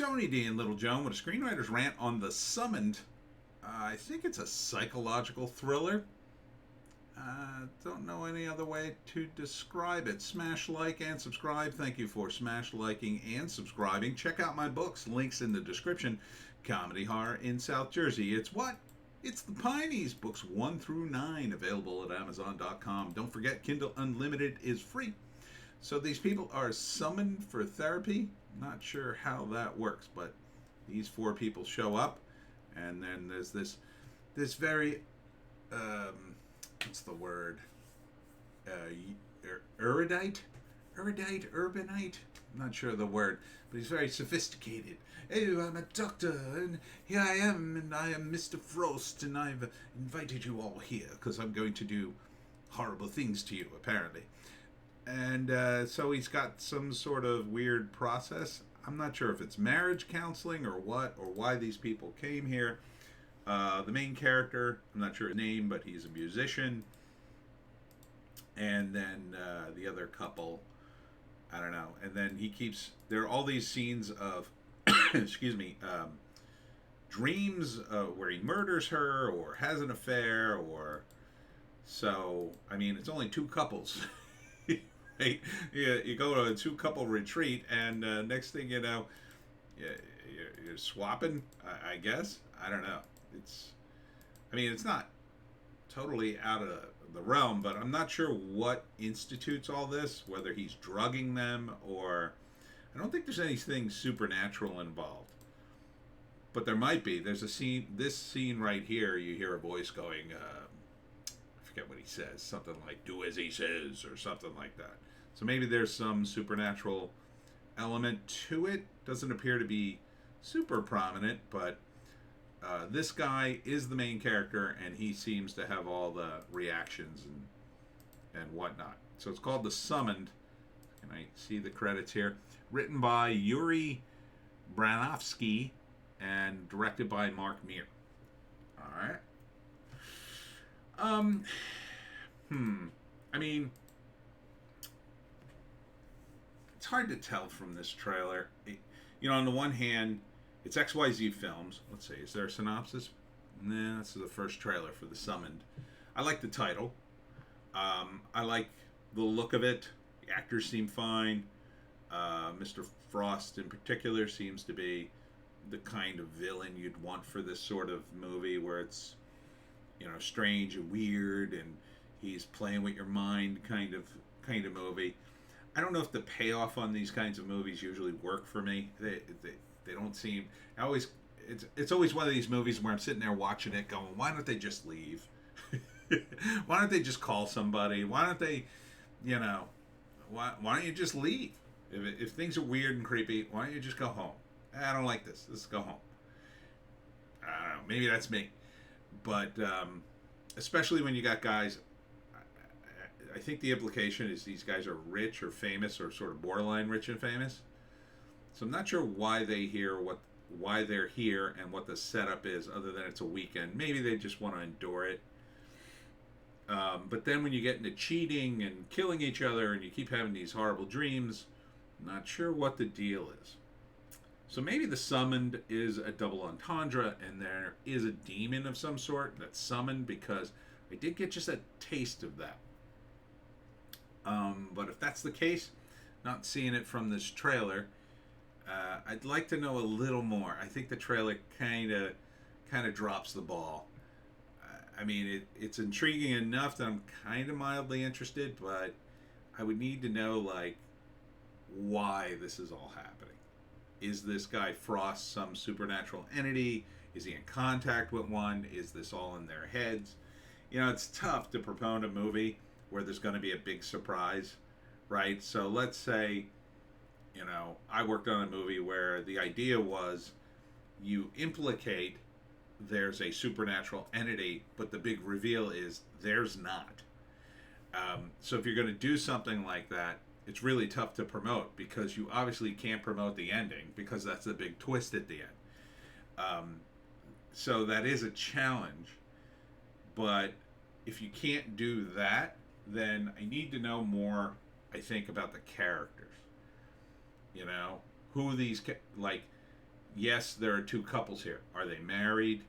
Tony D and Little Joan with a screenwriter's rant on The Summoned. I think it's a psychological thriller. Don't know any other way to describe it. Smash like and subscribe. Thank you for smash liking and subscribing. Check out my books. Links in the description. Comedy Horror in South Jersey. It's what? It's the Pineys. Books 1 through 9 available at Amazon.com. Don't forget, Kindle Unlimited is free. So these people are summoned for therapy. Not sure how that works, but these 4 people show up, and then there's this very what's the word? Erudite, urbanite. I'm not sure of the word, but he's very sophisticated. Hey, I'm a doctor, and here I am, and I am Mr. Frost, and I've invited you all here because I'm going to do horrible things to you, apparently. And so he's got some sort of weird process. I'm not sure if it's marriage counseling or what, or why these people came here. The main character, I'm not sure his name, but he's a musician. And then the other couple, I don't know. And then there are all these scenes of, excuse me, dreams where he murders her or has an affair or... So, I mean, it's only 2 couples. Right? You go to a 2-couple retreat, and next thing you know, you're swapping, I guess. I don't know. It's not totally out of the realm, but I'm not sure what institutes all this, whether he's drugging them or... I don't think there's anything supernatural involved. But there might be. There's this scene right here, you hear a voice going, I forget what he says, something like, do as he says, or something like that. So maybe there's some supernatural element to it. Doesn't appear to be super prominent, but this guy is the main character, and he seems to have all the reactions and whatnot. So it's called The Summoned. Can I see the credits here? Written by Yuri Branovsky and directed by Mark Meir. All right. I mean, it's hard to tell from this trailer. On the one hand, it's XYZ Films. Let's see, is there a synopsis? Nah, this is the first trailer for The Summoned. I like the title. I like the look of it. The actors seem fine. Mr. Frost in particular seems to be the kind of villain you'd want for this sort of movie where it's, strange and weird, and he's playing with your mind kind of movie. I don't know if the payoff on these kinds of movies usually work for me. They don't seem... It's always one of these movies where I'm sitting there watching it going, why don't they just leave? Why don't they just call somebody? Why don't they, why don't you just leave? If things are weird and creepy, why don't you just go home? I don't like this. Let's go home. I don't know. Maybe that's me. But especially when you got guys... I think the implication is these guys are rich or famous or sort of borderline rich and famous. So I'm not sure why they're here and what the setup is, other than it's a weekend. Maybe they just want to endure it. But then when you get into cheating and killing each other and you keep having these horrible dreams, I'm not sure what the deal is. So maybe The Summoned is a double entendre and there is a demon of some sort that's summoned, because I did get just a taste of that. But if that's the case, not seeing it from this trailer, I'd like to know a little more. I think the trailer kind of drops the ball. It's intriguing enough that I'm kind of mildly interested, but I would need to know, why this is all happening. Is this guy Frost some supernatural entity? Is he in contact with one? Is this all in their heads? It's tough to promote a movie where there's going to be a big surprise, right? So let's say, I worked on a movie where the idea was you implicate there's a supernatural entity, but the big reveal is there's not. So if you're going to do something like that, it's really tough to promote, because you obviously can't promote the ending, because that's the big twist at the end. So that is a challenge. But if you can't do that, then I need to know more, I think, about the characters. Who these, yes, there are two couples here. Are they married?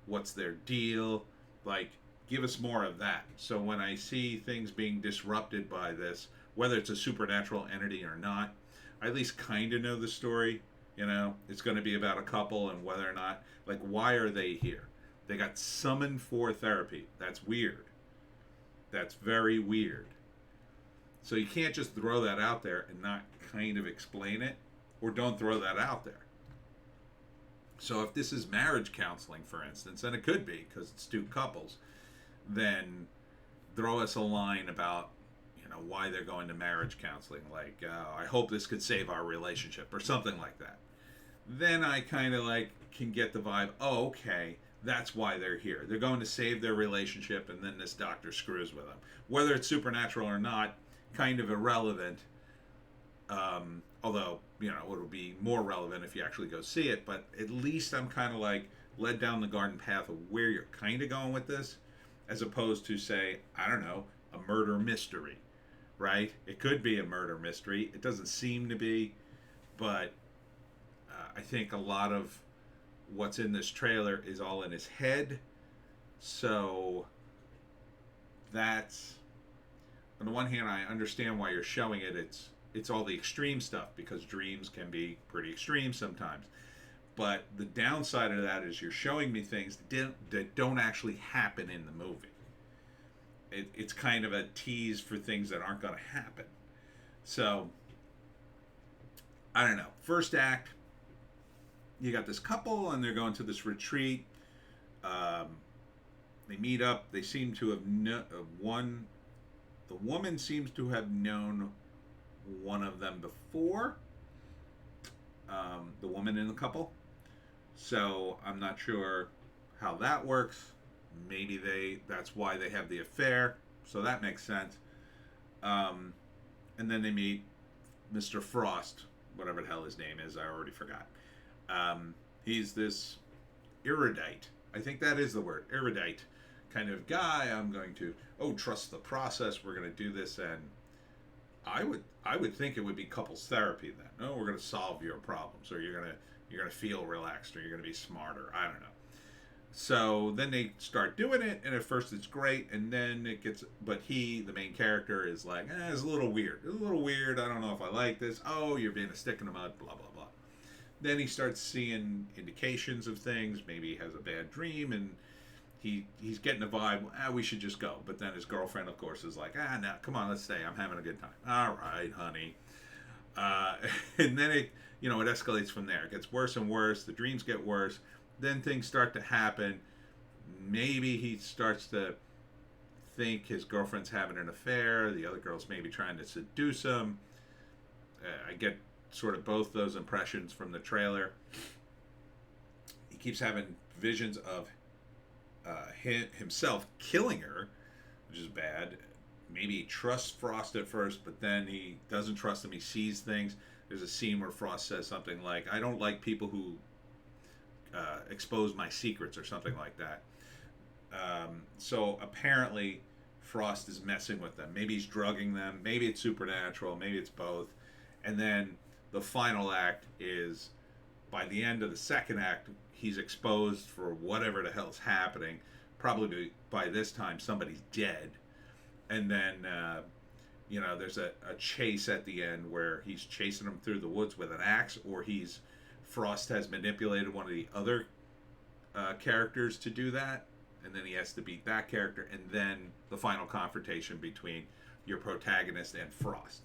What's their deal? Like, give us more of that. So when I see things being disrupted by this, whether it's a supernatural entity or not, I at least kind of know the story. It's going to be about a couple and whether or not, like, why are they here? They got summoned for therapy. That's weird. That's very weird. So you can't just throw that out there and not kind of explain it, or don't throw that out there. So if this is marriage counseling, for instance, and it could be because it's two couples, then throw us a line about why they're going to marriage counseling, like I hope this could save our relationship or something like that. Then I kind of like can get the vibe, oh, okay, that's why they're here. They're going to save their relationship, and then this doctor screws with them. Whether it's supernatural or not, kind of irrelevant. Although, it'll be more relevant if you actually go see it, but at least I'm kind of like led down the garden path of where you're kind of going with this, as opposed to, say, I don't know, a murder mystery, right? It could be a murder mystery. It doesn't seem to be, but I think a lot of what's in this trailer is all in his head. So that's, on the one hand, I understand why you're showing it. It's all the extreme stuff, because dreams can be pretty extreme sometimes. But the downside of that is you're showing me things that don't actually happen in the movie. It's kind of a tease for things that aren't going to happen. So, I don't know. First act, you got this couple and they're going to this retreat. They meet up. They seem to have the woman seems to have known one of them before, the woman in the couple. So I'm not sure how that works. Maybe that's why they have the affair. So that makes sense. And then they meet Mr. Frost, whatever the hell his name is. I already forgot. He's this erudite. I think that is the word, erudite kind of guy. I'm going to trust the process. We're going to do this, and I would think it would be couples therapy then. We're going to solve your problems, or you're going to feel relaxed, or you're going to be smarter. I don't know. So then they start doing it, and at first it's great, and then it gets. But the main character, is like, it's a little weird. It's a little weird. I don't know if I like this. Oh, you're being a stick in the mud. Blah blah blah. Then he starts seeing indications of things. Maybe he has a bad dream, and he's getting the vibe, we should just go. But then his girlfriend, of course, is like, no, come on, let's stay. I'm having a good time. All right, honey. And then it escalates from there. It gets worse and worse. The dreams get worse. Then things start to happen. Maybe he starts to think his girlfriend's having an affair. The other girl's maybe trying to seduce him. I get sort of both those impressions from the trailer. He keeps having visions of himself killing her, which is bad. Maybe he trusts Frost at first, but then he doesn't trust him. He sees things. There's a scene where Frost says something like, I don't like people who expose my secrets, or something like that. So apparently Frost is messing with them. Maybe he's drugging them. Maybe it's supernatural. Maybe it's both. And then the final act is, by the end of the second act, he's exposed for whatever the hell's happening. Probably by this time somebody's dead. And then there's a chase at the end where he's chasing him through the woods with an axe, or Frost has manipulated one of the other characters to do that, and then he has to beat that character, and then the final confrontation between your protagonist and Frost.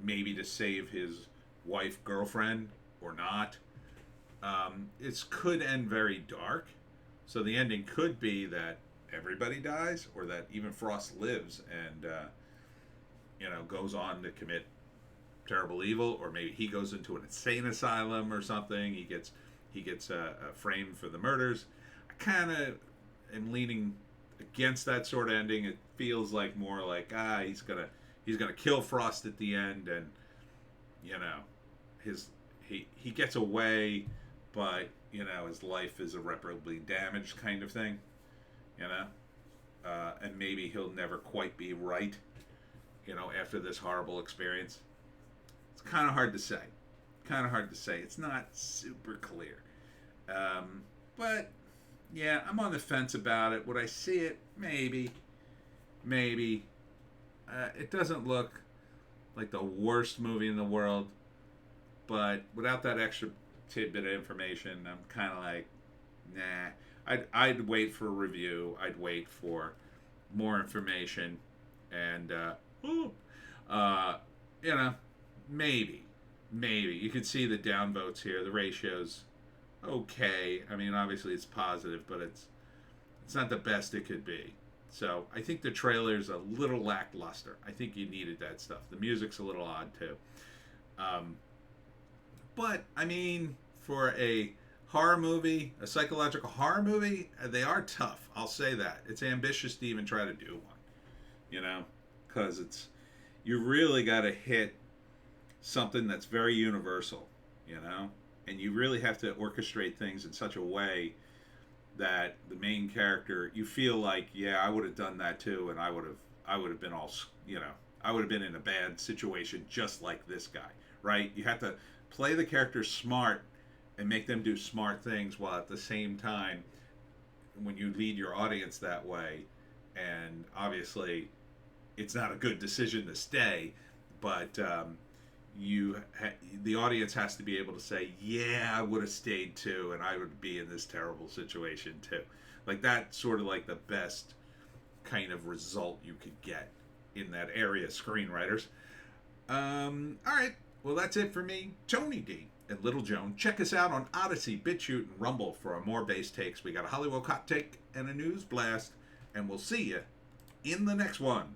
Maybe to save his wife, girlfriend, or not. It could end very dark. So the ending could be that everybody dies, or that even Frost lives and goes on to commit terrible evil, or maybe he goes into an insane asylum or something. He gets framed for the murders. I kind of am leaning against that sort of ending. It feels like more like he's gonna kill Frost at the end, and he gets away, but his life is irreparably damaged, kind of thing. And maybe he'll never quite be right, after this horrible experience. It's kind of hard to say. kind of hard to say. It's not super clear. But yeah, I'm on the fence about it. Would I see it? Maybe. Maybe. It doesn't look like the worst movie in the world, but without that extra tidbit of information, I'm kind of like, nah. I'd wait for a review. I'd wait for more information, and you know, maybe you could see the downvotes here. The ratios, okay. I mean, obviously it's positive, but it's not the best it could be. So I think the trailer's a little lackluster. I think you needed that stuff. The music's a little odd too. But I mean, for a horror movie, a psychological horror movie, they are tough. I'll say that. It's ambitious to even try to do one, you know, because you really got to hit something that's very universal, you know, and you really have to orchestrate things in such a way that the main character, you feel like, yeah, I would have done that too, and I would have been all, you know, I would have been in a bad situation just like this guy, right? You have to play the character smart and make them do smart things, while at the same time, when you lead your audience that way, and obviously it's not a good decision to stay, but the audience has to be able to say, yeah, I would have stayed too, and I would be in this terrible situation too. Like, that's sort of like the best kind of result you could get in that area, screenwriters. All right, well, that's it for me, Tony D and Little Joan. Check us out on Odysee, Bitchute, and Rumble for more base takes. We got a Hollywoke hot take and a news blast, and we'll see you in the next one.